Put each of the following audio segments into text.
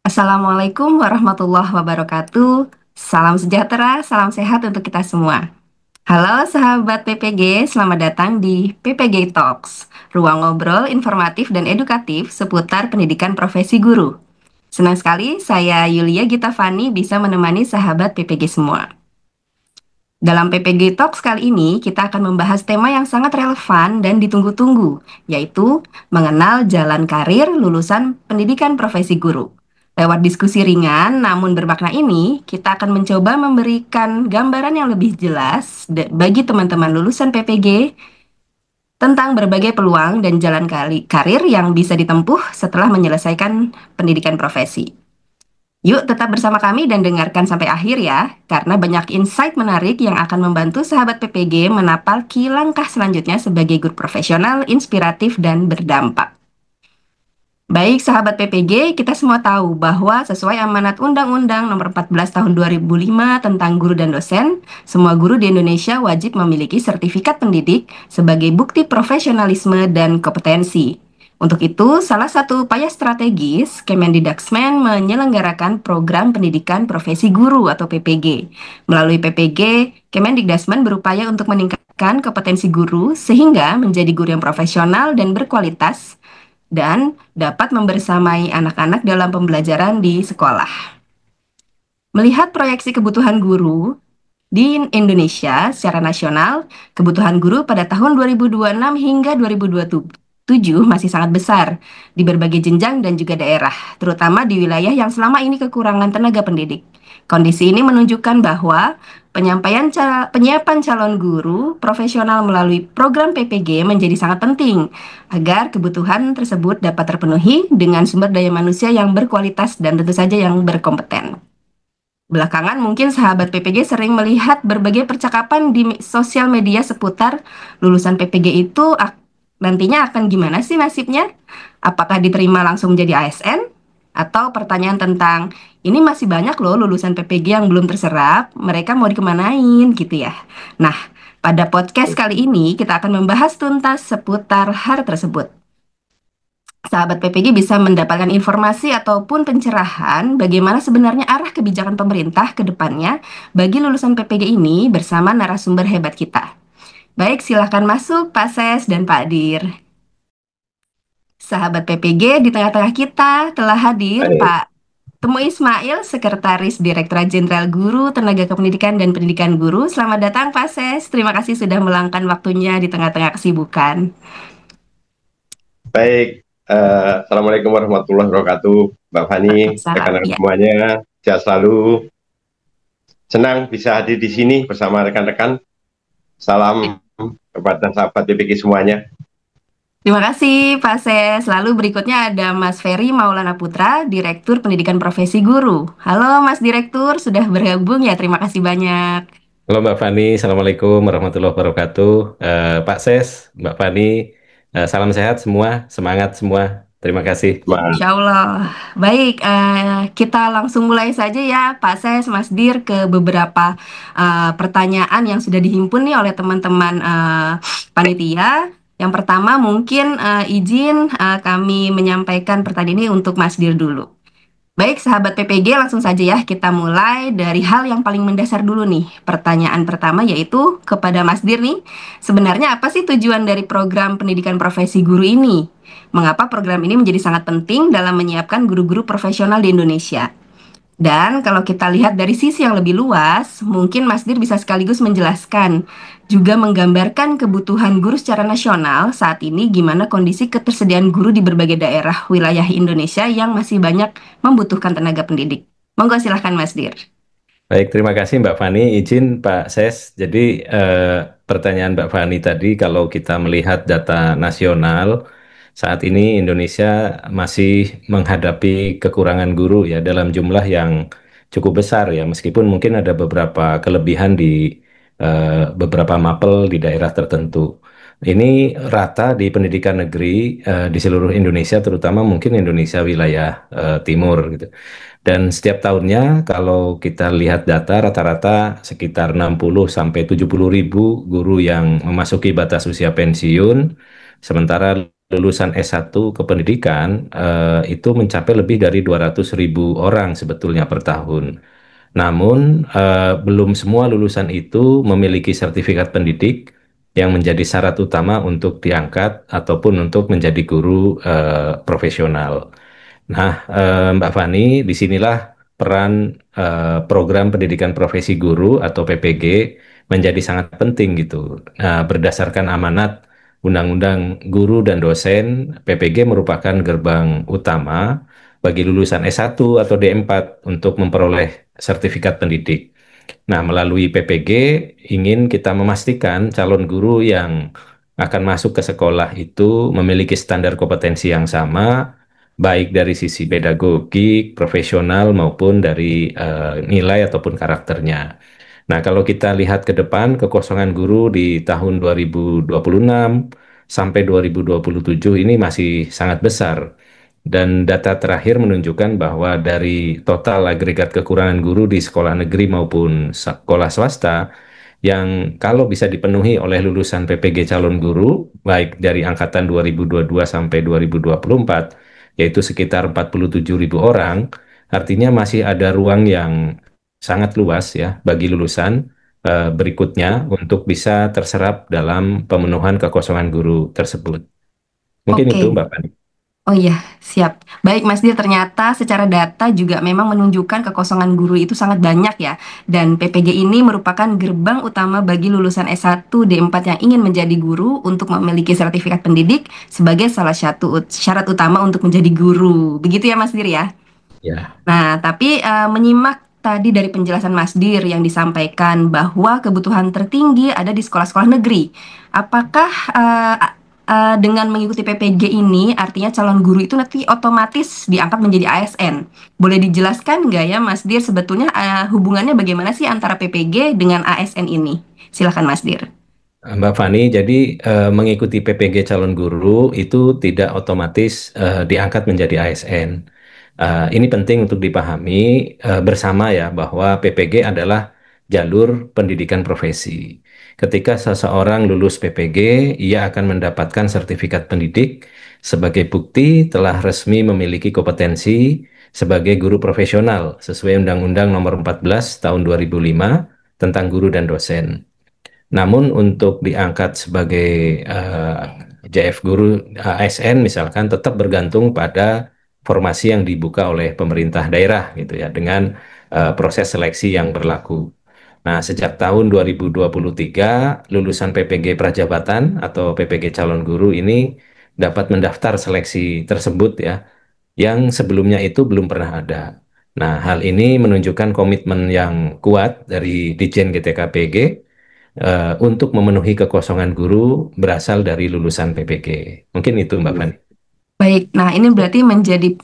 Assalamualaikum warahmatullahi wabarakatuh. Salam sejahtera, salam sehat untuk kita semua. Halo sahabat PPG, selamat datang di PPG Talks, ruang ngobrol informatif dan edukatif seputar pendidikan profesi guru. Senang sekali saya Yulia Gita Fani bisa menemani sahabat PPG semua. Dalam PPG Talks kali ini, kita akan membahas tema yang sangat relevan dan ditunggu-tunggu, yaitu mengenal jalan karir lulusan pendidikan profesi guru. Lewat diskusi ringan namun bermakna ini, kita akan mencoba memberikan gambaran yang lebih jelas bagi teman-teman lulusan PPG tentang berbagai peluang dan jalan karir yang bisa ditempuh setelah menyelesaikan pendidikan profesi. Yuk tetap bersama kami dan dengarkan sampai akhir ya, karena banyak insight menarik yang akan membantu sahabat PPG menapaki langkah selanjutnya sebagai guru profesional, inspiratif, dan berdampak. Baik sahabat PPG, kita semua tahu bahwa sesuai amanat Undang-Undang Nomor 14 Tahun 2005 tentang guru dan dosen, semua guru di Indonesia wajib memiliki sertifikat pendidik sebagai bukti profesionalisme dan kompetensi. Untuk itu, salah satu upaya strategis Kemendikbudristek menyelenggarakan program pendidikan profesi guru atau PPG. Melalui PPG, Kemendikbudristek berupaya untuk meningkatkan kompetensi guru sehingga menjadi guru yang profesional dan berkualitas dan dapat membersamai anak-anak dalam pembelajaran di sekolah. Melihat proyeksi kebutuhan guru di Indonesia secara nasional, kebutuhan guru pada tahun 2026 hingga 2027 masih sangat besar di berbagai jenjang dan juga daerah, terutama di wilayah yang selama ini kekurangan tenaga pendidik. Kondisi ini menunjukkan bahwa penyiapan calon guru profesional melalui program PPG menjadi sangat penting agar kebutuhan tersebut dapat terpenuhi dengan sumber daya manusia yang berkualitas dan tentu saja yang berkompeten. Belakangan mungkin sahabat PPG sering melihat berbagai percakapan di sosial media seputar lulusan PPG itu nantinya akan gimana sih nasibnya? Apakah diterima langsung menjadi ASN? Atau pertanyaan tentang ini masih banyak loh lulusan PPG yang belum terserap, mereka mau dikemanain gitu ya. Nah, pada podcast kali ini kita akan membahas tuntas seputar hal tersebut. Sahabat PPG bisa mendapatkan informasi ataupun pencerahan bagaimana sebenarnya arah kebijakan pemerintah ke depannya bagi lulusan PPG ini bersama narasumber hebat kita. Baik, silahkan masuk Pak Ses dan Pak Dir. Sahabat PPG, di tengah-tengah kita telah hadir Baik, Pak Temu Ismail, Sekretaris Direktorat Jenderal Guru, Tenaga Kependidikan dan Pendidikan Guru. Selamat datang Pak Ses, terima kasih sudah meluangkan waktunya di tengah-tengah kesibukan. baik. Assalamualaikum warahmatullahi wabarakatuh, Mbak Fani, Waalaikumsalam. rekan-rekan Ya. semuanya. Sehat selalu. Senang bisa hadir di sini bersama rekan-rekan. Salam kepada sahabat PPG semuanya. Terima kasih Pak Ses. Lalu berikutnya ada Mas Ferry Maulana Putra, Direktur Pendidikan Profesi Guru. Halo Mas Direktur, sudah bergabung ya, terima kasih banyak. Halo Mbak Fani, Assalamualaikum warahmatullahi wabarakatuh. Pak Ses, Mbak Fani, salam sehat semua, semangat semua. Terima kasih. Semangat. Insya Allah. Baik, kita langsung mulai saja ya Pak Ses, Mas Dir ke beberapa pertanyaan yang sudah dihimpun nih oleh teman-teman panitia. Yang pertama mungkin izin kami menyampaikan pertanyaan ini untuk Mas Dir dulu. Baik, sahabat PPG, langsung saja ya kita mulai dari hal yang paling mendasar dulu nih. Pertanyaan pertama yaitu kepada Mas Dir nih, sebenarnya apa sih tujuan dari program pendidikan profesi guru ini? Mengapa program ini menjadi sangat penting dalam menyiapkan guru-guru profesional di Indonesia? Dan kalau kita lihat dari sisi yang lebih luas, mungkin Mas Dir bisa sekaligus menjelaskan, juga menggambarkan kebutuhan guru secara nasional saat ini gimana kondisi ketersediaan guru di berbagai daerah wilayah Indonesia yang masih banyak membutuhkan tenaga pendidik. Monggo silahkan Mas Dir. Baik, terima kasih Mbak Fani. Izin Pak Ses, jadi pertanyaan Mbak Fani tadi, kalau kita melihat data nasional, saat ini Indonesia masih menghadapi kekurangan guru ya dalam jumlah yang cukup besar ya, meskipun mungkin ada beberapa kelebihan di beberapa mapel di daerah tertentu. Ini rata di pendidikan negeri di seluruh Indonesia, terutama mungkin Indonesia wilayah timur gitu. Dan setiap tahunnya kalau kita lihat data rata-rata sekitar 60 sampai 70 ribu guru yang memasuki batas usia pensiun, sementara lulusan S1 kependidikan itu mencapai lebih dari 200.000 orang sebetulnya per tahun. Namun, belum semua lulusan itu memiliki sertifikat pendidik yang menjadi syarat utama untuk diangkat ataupun untuk menjadi guru profesional. Nah, Mbak Fani, disinilah peran program pendidikan profesi guru atau PPG menjadi sangat penting gitu. Nah, berdasarkan amanat Undang-Undang Guru dan Dosen, PPG merupakan gerbang utama bagi lulusan S1 atau D4 untuk memperoleh sertifikat pendidik. Nah, melalui PPG ingin kita memastikan calon guru yang akan masuk ke sekolah itu memiliki standar kompetensi yang sama, baik dari sisi pedagogik, profesional maupun dari nilai ataupun karakternya. Nah, kalau kita lihat ke depan, kekosongan guru di tahun 2026 sampai 2027 ini masih sangat besar. Dan data terakhir menunjukkan bahwa dari total agregat kekurangan guru di sekolah negeri maupun sekolah swasta, yang kalau bisa dipenuhi oleh lulusan PPG calon guru, baik dari angkatan 2022 sampai 2024, yaitu sekitar 47.000 orang, artinya masih ada ruang yang sangat luas ya bagi lulusan berikutnya untuk bisa terserap dalam pemenuhan kekosongan guru tersebut. Mungkin itu Oke. Mbak Fani. Oh iya, siap. Baik Mas Dir, ternyata secara data juga memang menunjukkan kekosongan guru itu sangat banyak ya. Dan PPG ini merupakan gerbang utama bagi lulusan S1 D4 yang ingin menjadi guru untuk memiliki sertifikat pendidik sebagai salah satu syarat utama untuk menjadi guru. Begitu ya Mas Dir ya? Ya. Nah, tapi menyimak tadi dari penjelasan Mas Dir yang disampaikan bahwa kebutuhan tertinggi ada di sekolah-sekolah negeri. Apakah dengan mengikuti PPG ini artinya calon guru itu nanti otomatis diangkat menjadi ASN? Boleh dijelaskan nggak ya Mas Dir sebetulnya hubungannya bagaimana sih antara PPG dengan ASN ini? Silakan Mas Dir. Mbak Fani, jadi mengikuti PPG calon guru itu tidak otomatis diangkat menjadi ASN. Ini penting untuk dipahami bersama ya bahwa PPG adalah jalur pendidikan profesi. Ketika seseorang lulus PPG, ia akan mendapatkan sertifikat pendidik sebagai bukti telah resmi memiliki kompetensi sebagai guru profesional sesuai Undang-Undang Nomor 14 Tahun 2005 tentang guru dan dosen. Namun untuk diangkat sebagai JF Guru ASN misalkan tetap bergantung pada formasi yang dibuka oleh pemerintah daerah gitu ya dengan proses seleksi yang berlaku. Nah, sejak tahun 2023 lulusan PPG Prajabatan atau PPG calon guru ini dapat mendaftar seleksi tersebut ya yang sebelumnya itu belum pernah ada. Nah, hal ini menunjukkan komitmen yang kuat dari Ditjen GTKPG untuk memenuhi kekosongan guru berasal dari lulusan PPG. Mungkin itu Mbak Fani. Baik, nah ini berarti menjadi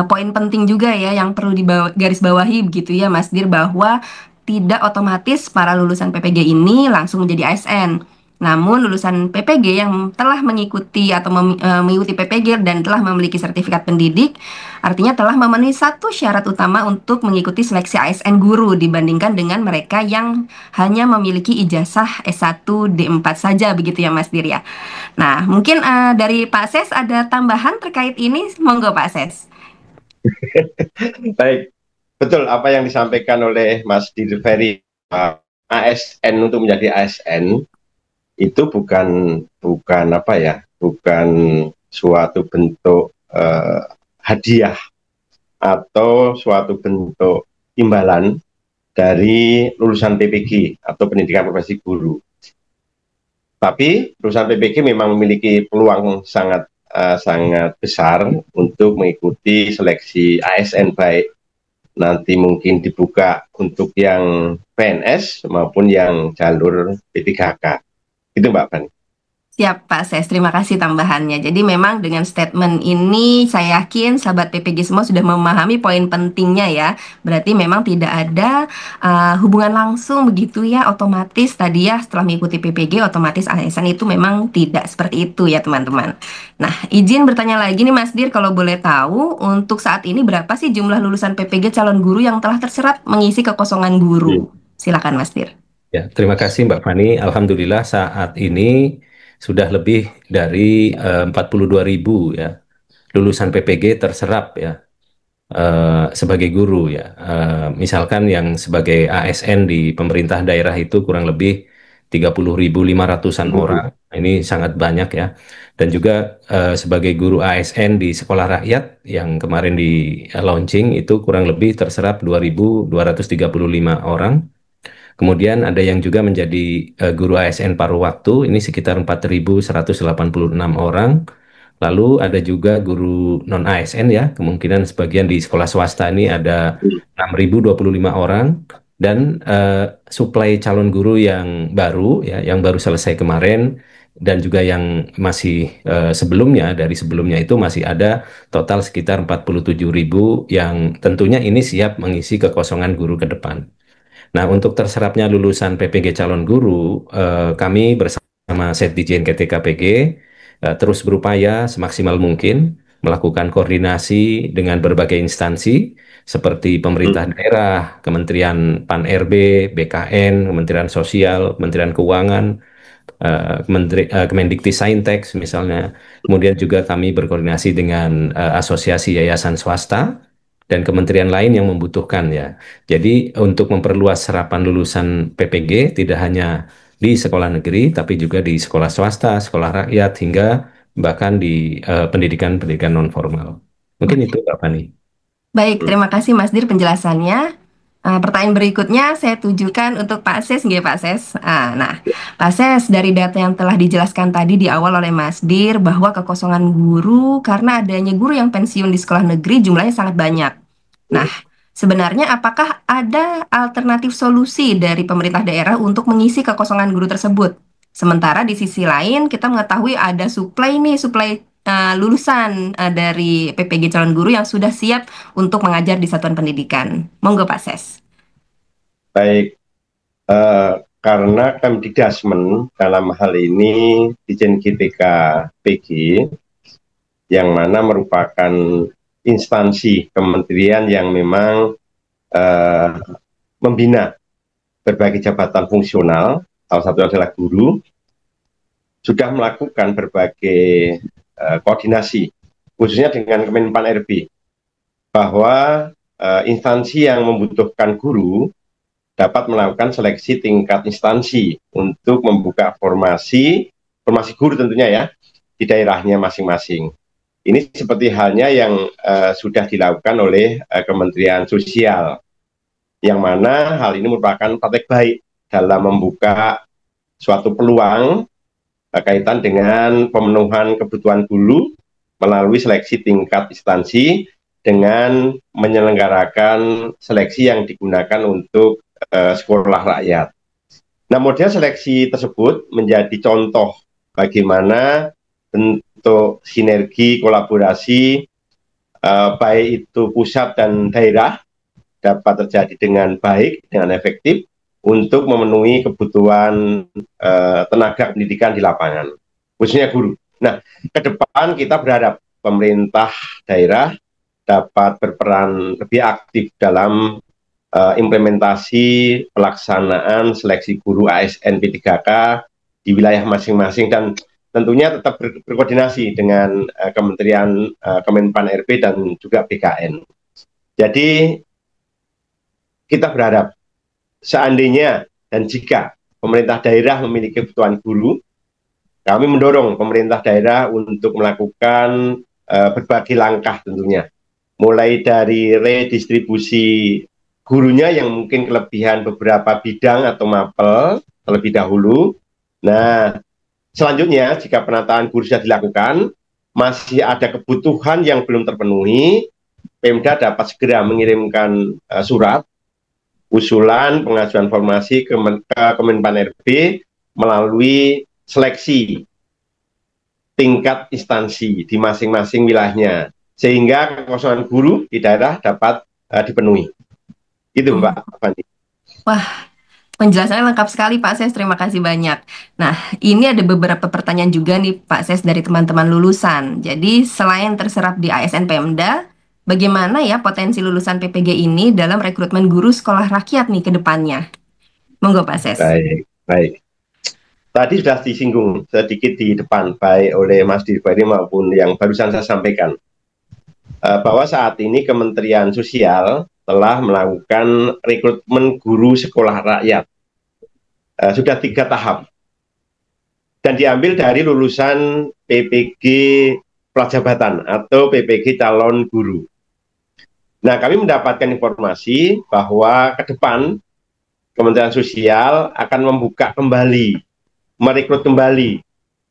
poin penting juga ya yang perlu garis bawahi begitu ya Mas Dir bahwa tidak otomatis para lulusan PPG ini langsung menjadi ASN. Namun lulusan PPG yang telah mengikuti atau mengikuti PPG dan telah memiliki sertifikat pendidik artinya telah memenuhi satu syarat utama untuk mengikuti seleksi ASN guru dibandingkan dengan mereka yang hanya memiliki ijazah S1 D4 saja begitu ya Mas Dir ya. Nah, mungkin dari Pak Ses ada tambahan terkait ini, monggo Pak Ses. Baik, betul apa yang disampaikan oleh Mas Dirveri, ASN untuk menjadi ASN itu bukan apa ya, bukan suatu bentuk hadiah atau suatu bentuk imbalan dari lulusan PPG atau pendidikan profesi guru. Tapi lulusan PPG memang memiliki peluang sangat sangat besar untuk mengikuti seleksi ASN, baik nanti mungkin dibuka untuk yang PNS maupun yang jalur P3K. Itu Mbak Fani. Siap Pak Ses, terima kasih tambahannya. Jadi memang dengan statement ini saya yakin sahabat PPG semua sudah memahami poin pentingnya ya. Berarti memang tidak ada hubungan langsung begitu ya otomatis tadi ya setelah mengikuti PPG otomatis ASN itu memang tidak seperti itu ya teman-teman. Nah izin bertanya lagi nih Mas Dir kalau boleh tahu untuk saat ini berapa sih jumlah lulusan PPG calon guru yang telah terserap mengisi kekosongan guru? Silakan Mas Dir. Ya, terima kasih Mbak Fani. Alhamdulillah saat ini sudah lebih dari 42.000 ya lulusan PPG terserap ya sebagai guru ya. Misalkan yang sebagai ASN di pemerintah daerah itu kurang lebih 30.500-an orang. Ini sangat banyak ya. Dan juga sebagai guru ASN di sekolah rakyat yang kemarin di launching itu kurang lebih terserap 2.235 orang. Kemudian ada yang juga menjadi guru ASN paruh waktu, ini sekitar 4.186 orang. Lalu ada juga guru non ASN ya, kemungkinan sebagian di sekolah swasta ini ada 6.025 orang. Dan suplai calon guru yang baru ya, yang baru selesai kemarin dan juga yang masih sebelumnya, dari sebelumnya itu masih ada total sekitar 47.000 yang tentunya ini siap mengisi kekosongan guru ke depan. Nah, untuk terserapnya lulusan PPG calon guru, kami bersama Setdijen KTKPG terus berupaya semaksimal mungkin melakukan koordinasi dengan berbagai instansi seperti pemerintah daerah, Kementerian Pan-RB, BKN, Kementerian Sosial, Kementerian Keuangan, Kemendikti misalnya. Kemudian juga kami berkoordinasi dengan asosiasi yayasan swasta dan kementerian lain yang membutuhkan ya. Jadi untuk memperluas serapan lulusan PPG tidak hanya di sekolah negeri tapi juga di sekolah swasta, sekolah rakyat hingga bahkan di pendidikan-pendidikan non formal. Mungkin itu Pak Fani. Baik, terima kasih Mas Dir penjelasannya. Pertanyaan berikutnya saya tujukan untuk Pak Ses, nggih Pak Ses. Nah, Pak Ses, dari data yang telah dijelaskan tadi di awal oleh Mas Dir bahwa kekosongan guru karena adanya guru yang pensiun di sekolah negeri jumlahnya sangat banyak. Nah, sebenarnya apakah ada alternatif solusi dari pemerintah daerah untuk mengisi kekosongan guru tersebut? Sementara di sisi lain kita mengetahui ada suplai lulusan dari PPG calon guru yang sudah siap untuk mengajar di satuan pendidikan. Monggo Pak Ses. Baik, karena Kemdikbudrismen dalam hal ini Dijen GTK PG yang mana merupakan instansi kementerian yang memang membina berbagai jabatan fungsional, salah satunya adalah guru, sudah melakukan berbagai koordinasi, khususnya dengan Kemenpan RB, bahwa instansi yang membutuhkan guru dapat melakukan seleksi tingkat instansi untuk membuka formasi guru tentunya ya, di daerahnya masing-masing. Ini seperti halnya yang sudah dilakukan oleh Kementerian Sosial, yang mana hal ini merupakan praktek baik dalam membuka suatu peluang kaitan dengan pemenuhan kebutuhan guru melalui seleksi tingkat instansi dengan menyelenggarakan seleksi yang digunakan untuk sekolah rakyat. Nah, model seleksi tersebut menjadi contoh bagaimana bentuk sinergi kolaborasi baik itu pusat dan daerah dapat terjadi dengan baik, dengan efektif untuk memenuhi kebutuhan tenaga pendidikan di lapangan, khususnya guru. Nah, ke depan kita berharap pemerintah daerah dapat berperan lebih aktif dalam implementasi pelaksanaan seleksi guru ASN P3K di wilayah masing-masing dan tentunya tetap berkoordinasi dengan Kementerian Kemenpan RB dan juga BKN. Jadi kita berharap seandainya dan jika pemerintah daerah memiliki kebutuhan guru, kami mendorong pemerintah daerah untuk melakukan berbagai langkah tentunya. Mulai dari redistribusi gurunya yang mungkin kelebihan beberapa bidang atau mapel terlebih dahulu. Nah, selanjutnya jika penataan guru sudah dilakukan, masih ada kebutuhan yang belum terpenuhi, Pemda dapat segera mengirimkan surat usulan pengajuan formasi ke Kemenpan RB melalui seleksi tingkat instansi di masing-masing wilayahnya, sehingga kekosongan guru di daerah dapat dipenuhi. Itu Mbak Fani. Wah, penjelasannya lengkap sekali Pak Ses, terima kasih banyak. Nah, ini ada beberapa pertanyaan juga nih Pak Ses dari teman-teman lulusan. Jadi selain terserap di ASN Pemda, bagaimana ya potensi lulusan PPG ini dalam rekrutmen guru sekolah rakyat nih ke depannya? Monggo Pak Ses. Baik, baik. tadi sudah disinggung sedikit di depan baik oleh Mas Dirferi maupun yang barusan saya sampaikan, bahwa saat ini Kementerian Sosial telah melakukan rekrutmen guru sekolah rakyat. Sudah 3 tahap dan diambil dari lulusan PPG Prajabatan atau PPG calon guru. Nah, kami mendapatkan informasi bahwa ke depan Kementerian Sosial akan membuka kembali, merekrut kembali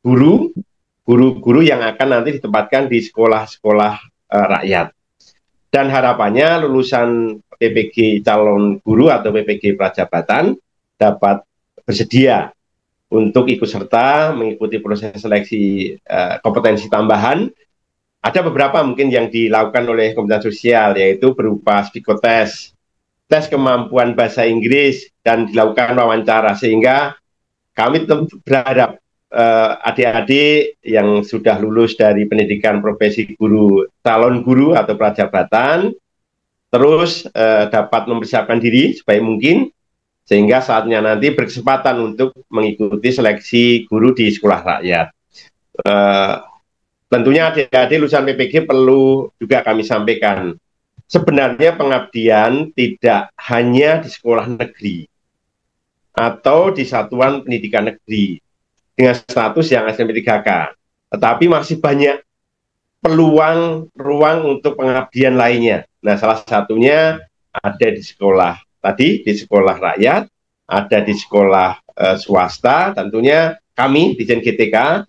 guru-guru yang akan nanti ditempatkan di sekolah-sekolah rakyat. Dan harapannya lulusan PPG calon guru atau PPG Prajabatan dapat bersedia untuk ikut serta mengikuti proses seleksi kompetensi tambahan. Ada beberapa mungkin yang dilakukan oleh Kementerian Sosial, yaitu berupa psikotes, tes kemampuan bahasa Inggris, dan dilakukan wawancara, sehingga kami berharap adik-adik yang sudah lulus dari pendidikan profesi guru, calon guru atau prajabatan, terus dapat mempersiapkan diri sebaik mungkin, sehingga saatnya nanti berkesempatan untuk mengikuti seleksi guru di sekolah rakyat. Tentunya adik-adik lulusan PPG perlu juga kami sampaikan, sebenarnya pengabdian tidak hanya di sekolah negeri atau di satuan pendidikan negeri dengan status yang SNP3K, tetapi masih banyak peluang ruang untuk pengabdian lainnya. Nah, salah satunya ada di sekolah tadi, di sekolah rakyat, ada di sekolah swasta. Tentunya kami di GTK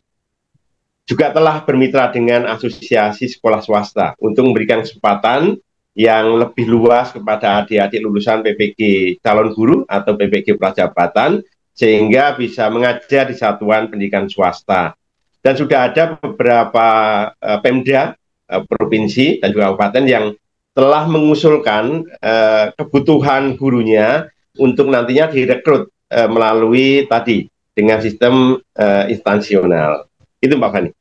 juga telah bermitra dengan asosiasi sekolah swasta untuk memberikan kesempatan yang lebih luas kepada adik-adik lulusan PPG calon guru atau PPG Prajabatan, sehingga bisa mengajar di satuan pendidikan swasta. Dan sudah ada beberapa Pemda, provinsi dan juga kabupaten yang telah mengusulkan kebutuhan gurunya untuk nantinya direkrut melalui tadi dengan sistem instansional. Itu Mbak Fani.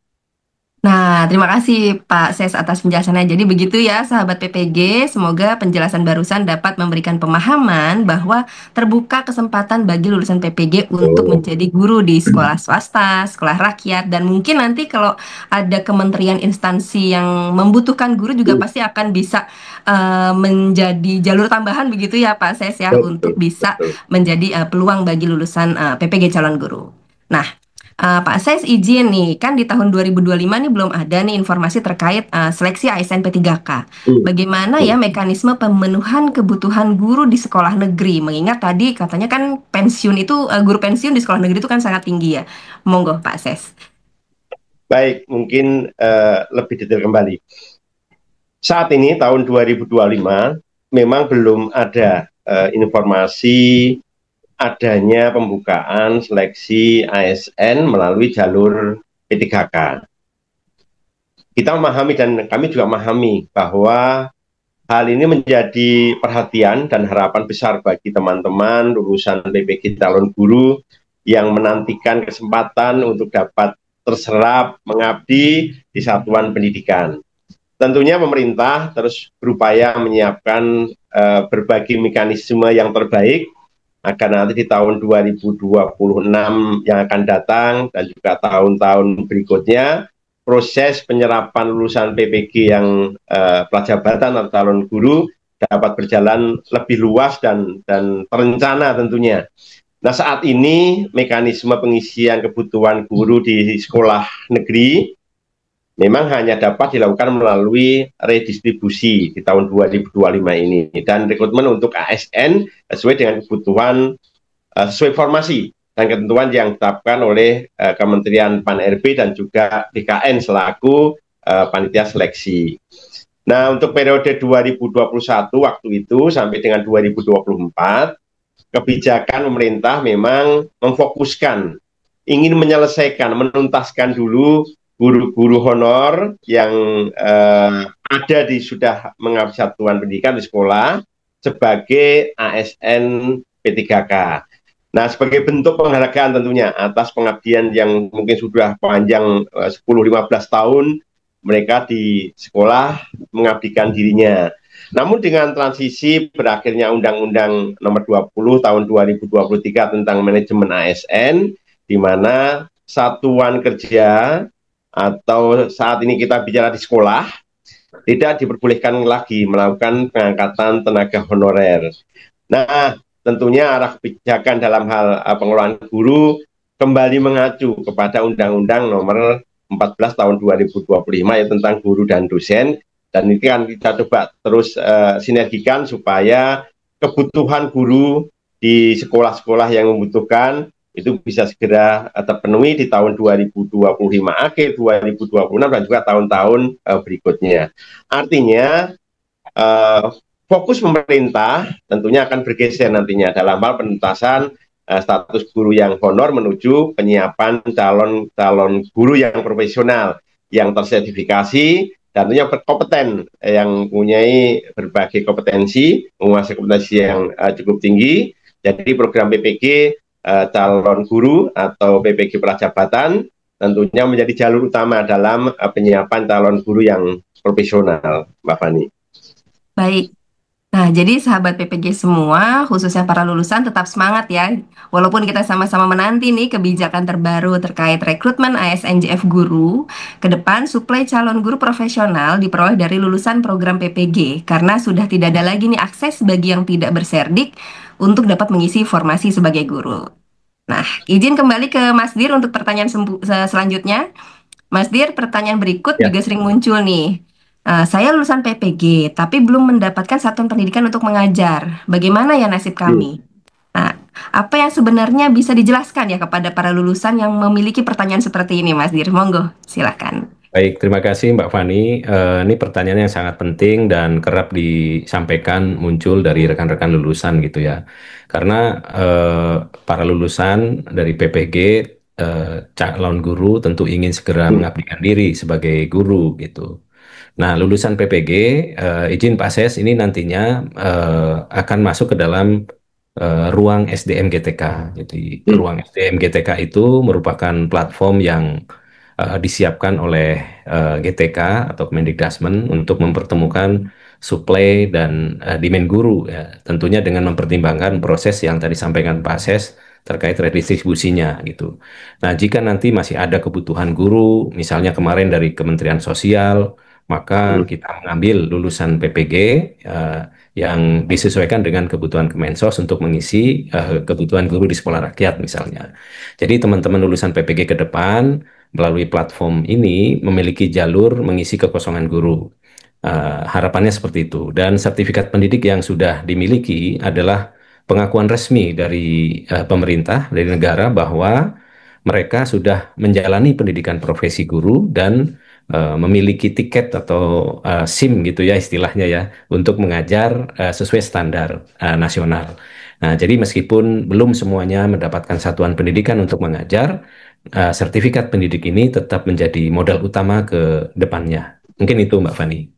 Nah, terima kasih Pak Ses atas penjelasannya. Jadi begitu ya sahabat PPG, semoga penjelasan barusan dapat memberikan pemahaman bahwa terbuka kesempatan bagi lulusan PPG untuk menjadi guru di sekolah swasta, sekolah rakyat, dan mungkin nanti kalau ada kementerian instansi yang membutuhkan guru juga pasti akan bisa menjadi jalur tambahan begitu ya Pak Ses ya, untuk bisa menjadi peluang bagi lulusan PPG calon guru. Nah, Pak, saya izin nih, kan di tahun 2025 nih belum ada nih informasi terkait seleksi ASN P3K. Bagaimana ya mekanisme pemenuhan kebutuhan guru di sekolah negeri? Mengingat tadi katanya kan pensiun itu, guru pensiun di sekolah negeri itu kan sangat tinggi ya. Monggo Pak Ses. Baik, mungkin lebih detail kembali. Saat ini tahun 2025 memang belum ada informasi adanya pembukaan seleksi ASN melalui jalur P3K. Kita memahami dan kami juga memahami bahwa hal ini menjadi perhatian dan harapan besar bagi teman-teman lulusan PPG calon guru yang menantikan kesempatan untuk dapat terserap mengabdi di satuan pendidikan. Tentunya pemerintah terus berupaya menyiapkan berbagai mekanisme yang terbaik agar nanti di tahun 2026 yang akan datang dan juga tahun-tahun berikutnya proses penyerapan lulusan PPG yang prajabatan atau calon guru dapat berjalan lebih luas dan terencana tentunya. Nah, saat ini mekanisme pengisian kebutuhan guru di sekolah negeri memang hanya dapat dilakukan melalui redistribusi di tahun 2025 ini, dan rekrutmen untuk ASN sesuai dengan kebutuhan, sesuai formasi dan ketentuan yang ditetapkan oleh Kementerian Pan-RB dan juga BKN selaku panitia seleksi. Nah, untuk periode 2021 waktu itu sampai dengan 2024, kebijakan pemerintah memang memfokuskan, ingin menyelesaikan, menuntaskan dulu guru-guru honor yang ada di sudah mengabdi satuan pendidikan di sekolah sebagai ASN P3K. Nah, sebagai bentuk penghargaan tentunya atas pengabdian yang mungkin sudah panjang 10-15 tahun mereka di sekolah mengabdikan dirinya. Namun dengan transisi berakhirnya Undang-Undang Nomor 20 Tahun 2023 tentang manajemen ASN, di mana satuan kerja atau saat ini kita bicara di sekolah, tidak diperbolehkan lagi melakukan pengangkatan tenaga honorer. Nah, tentunya arah kebijakan dalam hal pengelolaan guru kembali mengacu kepada Undang-Undang Nomor 14 Tahun 2025 ya tentang guru dan dosen, dan ini kan kita coba terus sinergikan supaya kebutuhan guru di sekolah-sekolah yang membutuhkan itu bisa segera terpenuhi di tahun 2025 akhir, 2026 dan juga tahun-tahun berikutnya. Artinya fokus pemerintah tentunya akan bergeser nantinya dalam hal penuntasan status guru yang honor menuju penyiapan calon guru yang profesional, yang tersertifikasi dan tentunya berkompeten, yang mempunyai berbagai kompetensi, menguasai kompetensi yang cukup tinggi. Jadi program PPG calon guru atau PPG Prajabatan tentunya menjadi jalur utama dalam penyiapan calon guru yang profesional, Mbak Fani. Baik. Nah, jadi sahabat PPG semua, khususnya para lulusan tetap semangat ya. Walaupun kita sama-sama menanti nih kebijakan terbaru terkait rekrutmen ASN/JF guru, ke depan suplai calon guru profesional diperoleh dari lulusan program PPG karena sudah tidak ada lagi nih akses bagi yang tidak berserdik untuk dapat mengisi formasi sebagai guru. Nah, izin kembali ke Mas Dir untuk pertanyaan selanjutnya. Mas Dir, pertanyaan berikut Ya. juga sering muncul nih. Saya lulusan PPG, tapi belum mendapatkan satuan pendidikan untuk mengajar. Bagaimana ya nasib kami? Nah, apa yang sebenarnya bisa dijelaskan ya kepada para lulusan yang memiliki pertanyaan seperti ini, Mas Dir? Monggo, silakan. Baik, terima kasih Mbak Fani. Ini pertanyaan yang sangat penting dan kerap disampaikan muncul dari rekan-rekan lulusan gitu ya. Karena para lulusan dari PPG, calon guru tentu ingin segera mengabdikan diri sebagai guru gitu. Nah, lulusan PPG, izin Pak Ses, ini nantinya akan masuk ke dalam ruang SDM GTK. Jadi, ruang SDM GTK itu merupakan platform yang disiapkan oleh GTK atau Kemendikbudrismen untuk mempertemukan suplai dan demand guru, ya. Tentunya dengan mempertimbangkan proses yang tadi sampaikan Pak Ses terkait redistribusinya gitu. Nah, jika nanti masih ada kebutuhan guru, misalnya kemarin dari Kementerian Sosial, maka kita mengambil lulusan PPG yang disesuaikan dengan kebutuhan Kemensos untuk mengisi kebutuhan guru di sekolah rakyat misalnya. Jadi teman-teman lulusan PPG ke depan melalui platform ini memiliki jalur mengisi kekosongan guru. Harapannya seperti itu. Dan sertifikat pendidik yang sudah dimiliki adalah pengakuan resmi dari pemerintah, dari negara bahwa mereka sudah menjalani pendidikan profesi guru dan memiliki tiket atau SIM gitu ya istilahnya ya untuk mengajar sesuai standar nasional. Nah, jadi meskipun belum semuanya mendapatkan satuan pendidikan untuk mengajar, sertifikat pendidik ini tetap menjadi modal utama ke depannya. Mungkin itu Mbak Fani.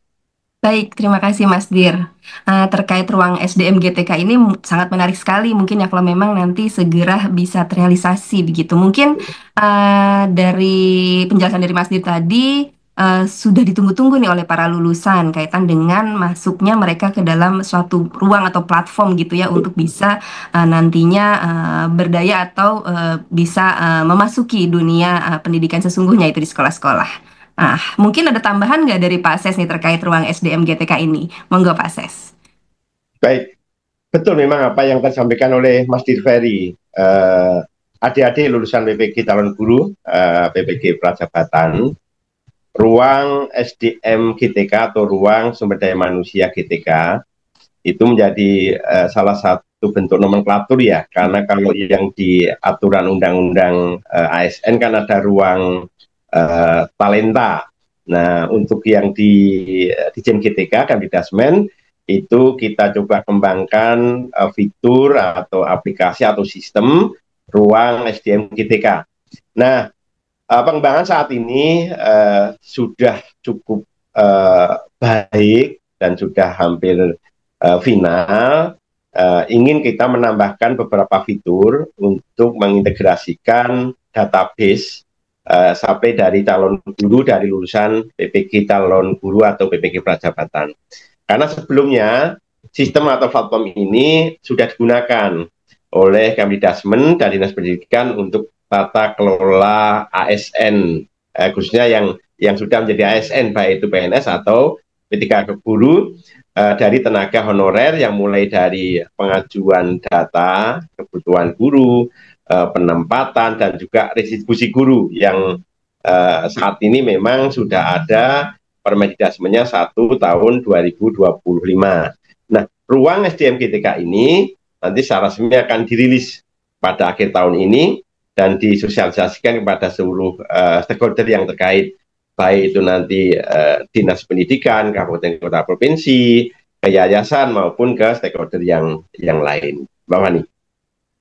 Baik, terima kasih Mas Dir. Terkait ruang SDM GTK ini sangat menarik sekali. Mungkin ya kalau memang nanti segera bisa terrealisasi begitu. Mungkin dari penjelasan dari Mas Dir tadi sudah ditunggu-tunggu nih oleh para lulusan kaitan dengan masuknya mereka ke dalam suatu ruang atau platform gitu ya untuk bisa nantinya berdaya atau bisa memasuki dunia pendidikan sesungguhnya itu di sekolah-sekolah. Mungkin ada tambahan nggak dari Pak Ses nih terkait ruang SDM GTK ini? Monggo Pak Ses. Baik, betul memang apa yang disampaikan oleh Mas Dirferi. Adik-adik lulusan PPG calon guru, PPG Prajabatan, ruang SDM GTK atau ruang sumber daya manusia GTK itu menjadi salah satu bentuk nomenklatur ya, karena kalau yang di aturan undang-undang ASN kan ada ruang talenta. Nah, untuk yang di Dijen GTK Kemendikbudrismen itu kita coba kembangkan fitur atau aplikasi atau sistem ruang SDM GTK. Nah, pengembangan saat ini sudah cukup baik dan sudah hampir final. Ingin kita menambahkan beberapa fitur untuk mengintegrasikan database sampai dari calon guru dari lulusan PPG calon guru atau PPG Prajabatan. Karena sebelumnya sistem atau platform ini sudah digunakan oleh Kemendikbudrismen dan Dinas Pendidikan untuk tata kelola ASN, khususnya yang sudah menjadi ASN, baik itu PNS atau P3K guru, dari tenaga honorer yang mulai dari pengajuan data, kebutuhan guru, penempatan, dan juga restitusi guru yang saat ini memang sudah ada Permendikbudnya 1 tahun 2025. Nah, ruang SDM GTK ini nanti secara resmi akan dirilis pada akhir tahun ini dan disosialisasikan kepada seluruh stakeholder yang terkait, baik itu nanti dinas pendidikan, kabupaten kota provinsi, ke yayasan maupun ke stakeholder yang lain. Mbak Fani.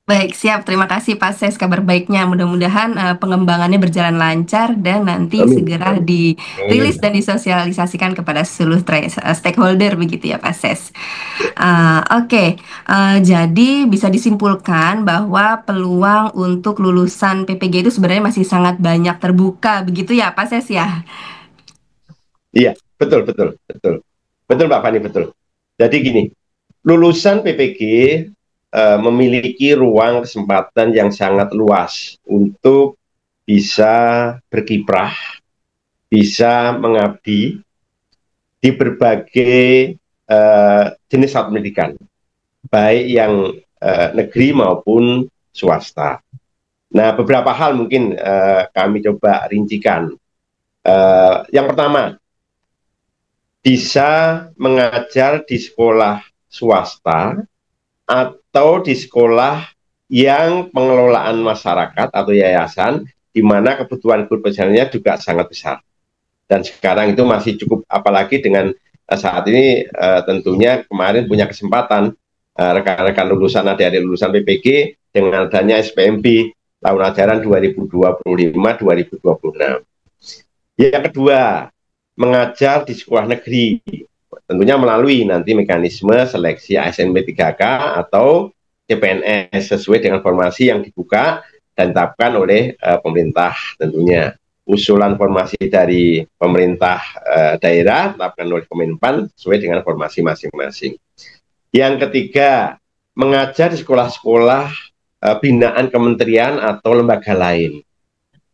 Baik, siap. Terima kasih Pak Ses kabar baiknya. Mudah-mudahan pengembangannya berjalan lancar dan nanti Amin. segera dirilis Amin. dan disosialisasikan kepada seluruh stakeholder begitu ya Pak Ses. Oke. Jadi bisa disimpulkan bahwa peluang untuk lulusan PPG itu sebenarnya masih sangat banyak terbuka begitu ya Pak Ses ya. Iya, betul, betul, betul. Betul, Mbak Fani, betul. Jadi gini, lulusan PPG memiliki ruang kesempatan yang sangat luas untuk bisa berkiprah, bisa mengabdi di berbagai jenis pendidikan, baik yang negeri maupun swasta. Nah, beberapa hal mungkin kami coba rincikan. Yang pertama, bisa mengajar di sekolah swasta atau di sekolah yang pengelolaan masyarakat atau yayasan, di mana kebutuhan guru profesionalnya juga sangat besar. Dan sekarang itu masih cukup, apalagi dengan saat ini tentunya kemarin punya kesempatan rekan-rekan lulusan, adik-adik lulusan PPG dengan adanya SPMB tahun ajaran 2025-2026. Yang kedua, mengajar di sekolah negeri, tentunya melalui nanti mekanisme seleksi ASN P3K atau CPNS sesuai dengan formasi yang dibuka dan ditetapkan oleh pemerintah tentunya. Usulan formasi dari pemerintah daerah ditetapkan oleh Kemenpan sesuai dengan formasi masing-masing. Yang ketiga, mengajar di sekolah-sekolah binaan kementerian atau lembaga lain.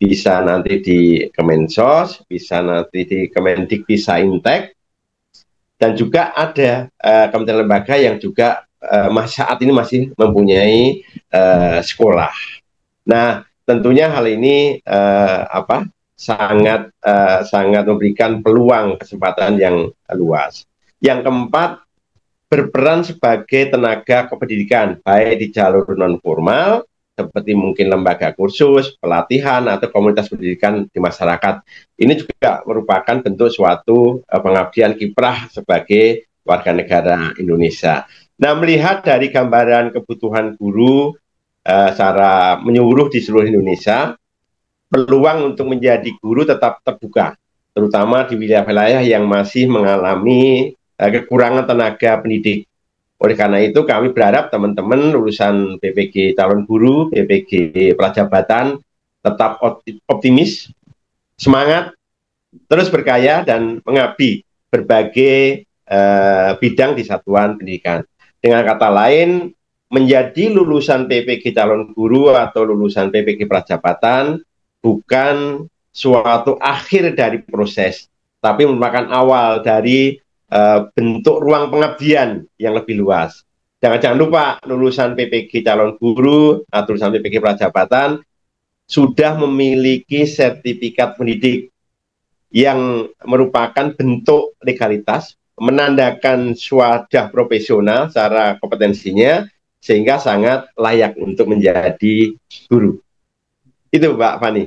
Bisa nanti di Kemensos, bisa nanti di Kemendikbudristek, dan juga ada kementerian lembaga yang juga saat ini masih mempunyai sekolah. Nah, tentunya hal ini sangat memberikan peluang kesempatan yang luas. Yang keempat, berperan sebagai tenaga kependidikan, baik di jalur non formal seperti mungkin lembaga kursus, pelatihan, atau komunitas pendidikan di masyarakat. Ini juga merupakan bentuk suatu pengabdian kiprah sebagai warga negara Indonesia. Nah, melihat dari gambaran kebutuhan guru secara menyeluruh di seluruh Indonesia, peluang untuk menjadi guru tetap terbuka, terutama di wilayah-wilayah yang masih mengalami kekurangan tenaga pendidik. Oleh karena itu kami berharap teman-teman lulusan PPG calon guru, PPG prajabatan tetap optimis, semangat, terus berkarya dan mengabdi berbagai bidang di satuan pendidikan. Dengan kata lain, menjadi lulusan PPG calon guru atau lulusan PPG prajabatan bukan suatu akhir dari proses, tapi merupakan awal dari bentuk ruang pengabdian yang lebih luas. Jangan lupa lulusan PPG calon guru atau lulusan PPG prajabatan sudah memiliki sertifikat pendidik yang merupakan bentuk legalitas, menandakan swadah profesional secara kompetensinya, sehingga sangat layak untuk menjadi guru. Itu Mbak Fani.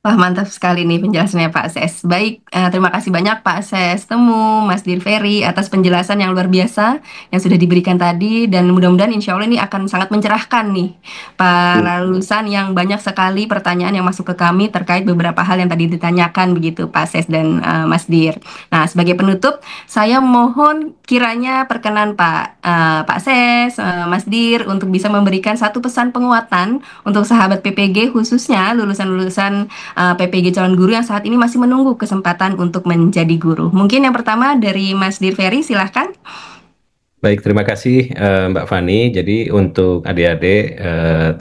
Wah, mantap sekali nih penjelasannya Pak Ses. Baik, terima kasih banyak Pak Ses Temu, Mas Dirferi atas penjelasan yang luar biasa yang sudah diberikan tadi, dan mudah-mudahan insya Allah ini akan sangat mencerahkan nih para lulusan yang banyak sekali pertanyaan yang masuk ke kami terkait beberapa hal yang tadi ditanyakan begitu Pak Ses dan Mas Dir. Nah, sebagai penutup, saya mohon kiranya perkenan Pak Ses, Mas Dir untuk bisa memberikan satu pesan penguatan untuk sahabat PPG, khususnya lulusan-lulusan PPG calon guru yang saat ini masih menunggu kesempatan untuk menjadi guru. Mungkin yang pertama dari Mas Dirferi, silahkan. Baik, terima kasih Mbak Fani. Jadi untuk adik-adik,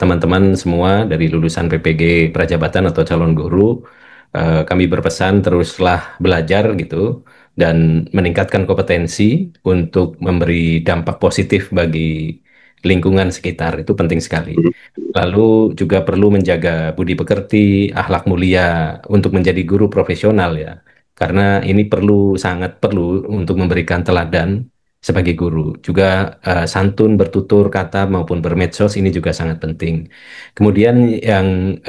teman-teman semua dari lulusan PPG Prajabatan atau calon guru, kami berpesan teruslah belajar gitu dan meningkatkan kompetensi untuk memberi dampak positif bagi lingkungan sekitar. Itu penting sekali. Lalu juga perlu menjaga budi pekerti, akhlak mulia untuk menjadi guru profesional ya. Karena ini perlu, sangat perlu untuk memberikan teladan sebagai guru. Juga santun bertutur kata maupun bermedsos ini juga sangat penting. Kemudian yang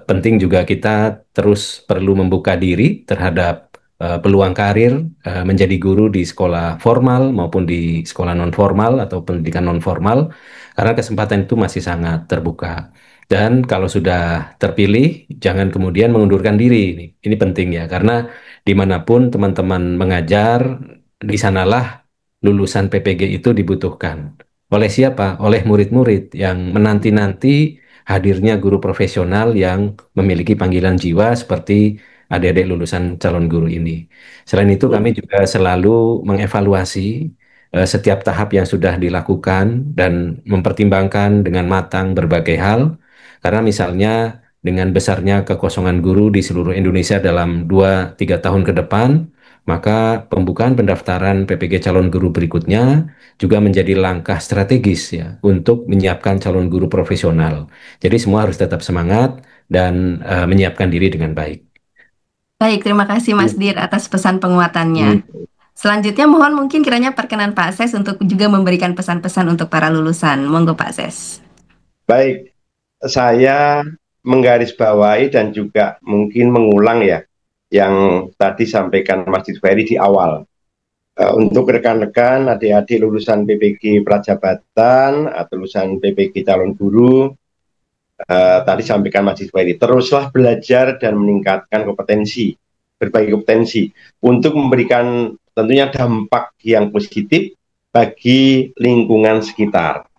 penting juga kita terus perlu membuka diri terhadap peluang karir menjadi guru di sekolah formal maupun di sekolah non formal atau pendidikan non formal karena kesempatan itu masih sangat terbuka. Dan kalau sudah terpilih, jangan kemudian mengundurkan diri. Ini penting ya, karena dimanapun teman-teman mengajar, di sanalah lulusan PPG itu dibutuhkan. Oleh siapa? Oleh murid-murid yang menanti-nanti hadirnya guru profesional yang memiliki panggilan jiwa seperti adik-adik lulusan calon guru ini. Selain itu, kami juga selalu mengevaluasi setiap tahap yang sudah dilakukan dan mempertimbangkan dengan matang berbagai hal. Karena misalnya dengan besarnya kekosongan guru di seluruh Indonesia dalam 2-3 tahun ke depan, maka pembukaan pendaftaran PPG calon guru berikutnya juga menjadi langkah strategis ya untuk menyiapkan calon guru profesional. Jadi semua harus tetap semangat dan menyiapkan diri dengan baik. Baik, terima kasih Mas Dir atas pesan penguatannya. Selanjutnya mohon mungkin kiranya perkenan Pak Ses untuk juga memberikan pesan-pesan untuk para lulusan. Monggo Pak Ses. Baik, saya menggarisbawahi dan juga mungkin mengulang ya yang tadi sampaikan Mas Ferry di awal. Untuk rekan-rekan adik-adik lulusan PPG Prajabatan atau lulusan PPG calon guru, tadi sampaikan Mas Ferry, teruslah belajar dan meningkatkan kompetensi, berbagai kompetensi untuk memberikan tentunya dampak yang positif bagi lingkungan sekitar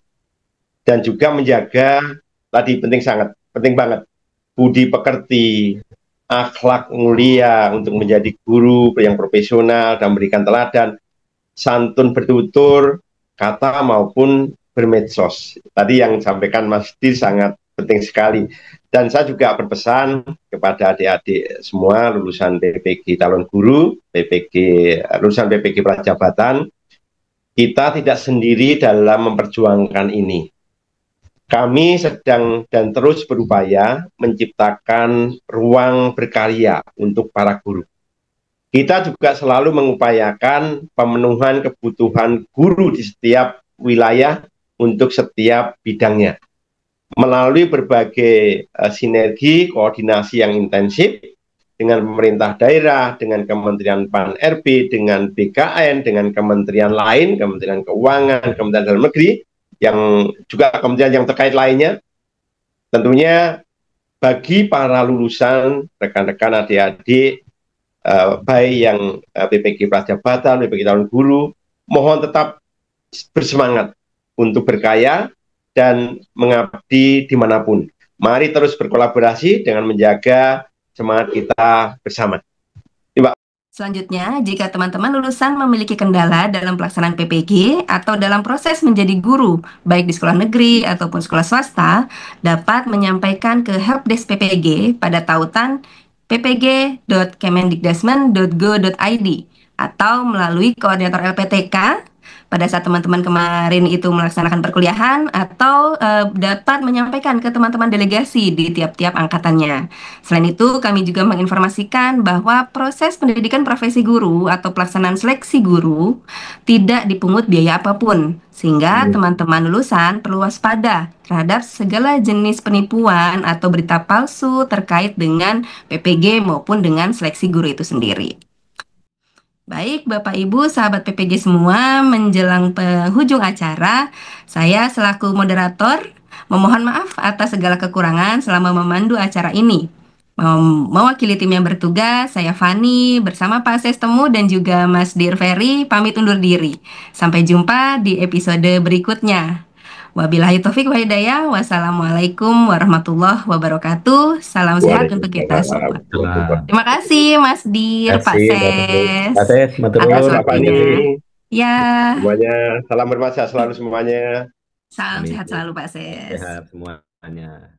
dan juga menjaga tadi sangat penting banget budi pekerti, akhlak mulia untuk menjadi guru yang profesional dan memberikan teladan, santun bertutur kata maupun bermedsos. Tadi yang disampaikan Mas Dir sangat penting sekali. Dan saya juga berpesan kepada adik-adik semua lulusan PPG calon guru, lulusan PPG Prajabatan, kita tidak sendiri dalam memperjuangkan ini. Kami sedang dan terus berupaya menciptakan ruang berkarya untuk para guru. Kita juga selalu mengupayakan pemenuhan kebutuhan guru di setiap wilayah untuk setiap bidangnya. Melalui berbagai sinergi, koordinasi yang intensif dengan pemerintah daerah, dengan Kementerian PAN-RB, dengan BKN, dengan kementerian lain, Kementerian Keuangan, Kementerian Dalam Negeri, yang juga kementerian yang terkait lainnya, tentunya bagi para lulusan, rekan-rekan adik-adik, baik yang PPG Prajabatan, PPG calon guru, mohon tetap bersemangat untuk berkarya dan mengabdi dimanapun. Mari terus berkolaborasi dengan menjaga semangat kita bersama. Selanjutnya, jika teman-teman lulusan memiliki kendala dalam pelaksanaan PPG atau dalam proses menjadi guru, baik di sekolah negeri ataupun sekolah swasta, dapat menyampaikan ke helpdesk PPG pada tautan ppg.kemendikdasmen.go.id atau melalui koordinator LPTK pada saat teman-teman kemarin itu melaksanakan perkuliahan atau dapat menyampaikan ke teman-teman delegasi di tiap-tiap angkatannya. Selain itu, kami juga menginformasikan bahwa proses pendidikan profesi guru atau pelaksanaan seleksi guru tidak dipungut biaya apapun, sehingga teman-teman lulusan perlu waspada terhadap segala jenis penipuan atau berita palsu terkait dengan PPG maupun dengan seleksi guru itu sendiri. Baik, Bapak Ibu, sahabat PPG semua, menjelang penghujung acara, saya selaku moderator memohon maaf atas segala kekurangan selama memandu acara ini. Mewakili tim yang bertugas, saya Fani bersama Pak Sestemu dan juga Mas Dir Ferry pamit undur diri. Sampai jumpa di episode berikutnya. Wabillahi taufik wa hidayah. Wassalamualaikum warahmatullahi wabarakatuh. Salam sehat untuk kita semua. Terima kasih Mas Dir, Pak Ses, Pak Ses, atas waktunya. Ya, Semuanya salam hormat sehat selalu semuanya. salam Amin. sehat selalu Pak Salam Ses. sehat semuanya.